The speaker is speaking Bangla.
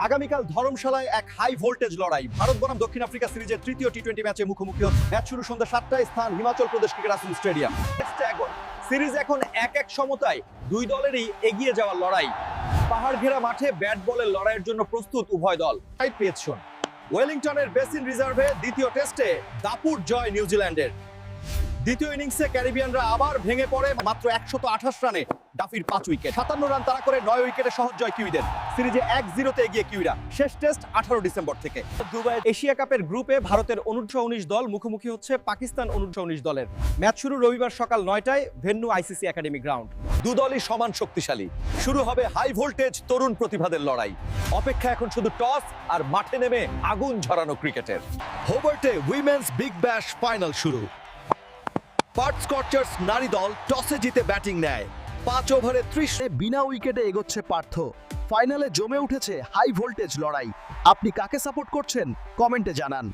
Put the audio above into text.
আগামীকাল ধর্মশালায় এক হাই ভোল্টেজ লড়াই। ভারত বনাম দক্ষিণ আফ্রিকা সিরিজের তৃতীয় টি-20 ম্যাচে মুখোমুখি হচ্ছে। ম্যাচ শুরু সন্ধ্যা 7টায়, স্থান হিমাচল প্রদেশ ক্রিকেট আসল স্টেডিয়াম। সিরিজ এখন এক সমতায়, দুই দলেরই এগিয়ে যাওয়ার লড়াই। পাহাড় ঘেরা মাঠে ব্যাট বলের লড়াইয়ের জন্য প্রস্তুত উভয় দল। পেয়েছেন ওয়েলিংটনের বেসিন রিজার্ভে দ্বিতীয় টেস্টে দাপুট জয় নিউজিল্যান্ডের। দ্বিতীয় ইনিংসে ক্যারিবিয়ানরা আবার ভেঙে পড়ে মাত্র 128 রানে ডাফির 5 উইকেট। 57 রান তাড়া করে 9 উইকেটে সহজ জয় কিউইদের। সিরিজে 1-0 এগিয়ে কিউইরা। শেষ টেস্ট 18 ডিসেম্বর থেকে। দুবাই এশিয়া কাপের গ্রুপে ভারতের অনুর্ধ-19 দল মুখোমুখি হচ্ছে পাকিস্তান অনুর্ধ-19 দলের। ম্যাচ শুরু রবিবার সকাল 9টায়, ভেন্যু আইসিসি একাডেমি গ্রাউন্ড। দু দলই সমান শক্তিশালী। শুরু হবে হাই ভোল্টেজ তরুণ প্রতিভাদের লড়াই। অপেক্ষা এখন শুধু টস আর মাঠে নেমে আগুন ঝরানো ক্রিকেটের। হোবার্টে উইমেন্স বিগ ব্যাশ ফাইনাল শুরু। পার্থ স্কচার্স নারী দল টসে জিতে ব্যাটিং নেয়। 5 ওভারে 30 বিনা উইকেটে এগোচ্ছে পার্থ। ফাইনালে জমে উঠেছে হাই ভোল্টেজ লড়াই। আপনি কাকে সাপোর্ট করছেন কমেন্টে জানান।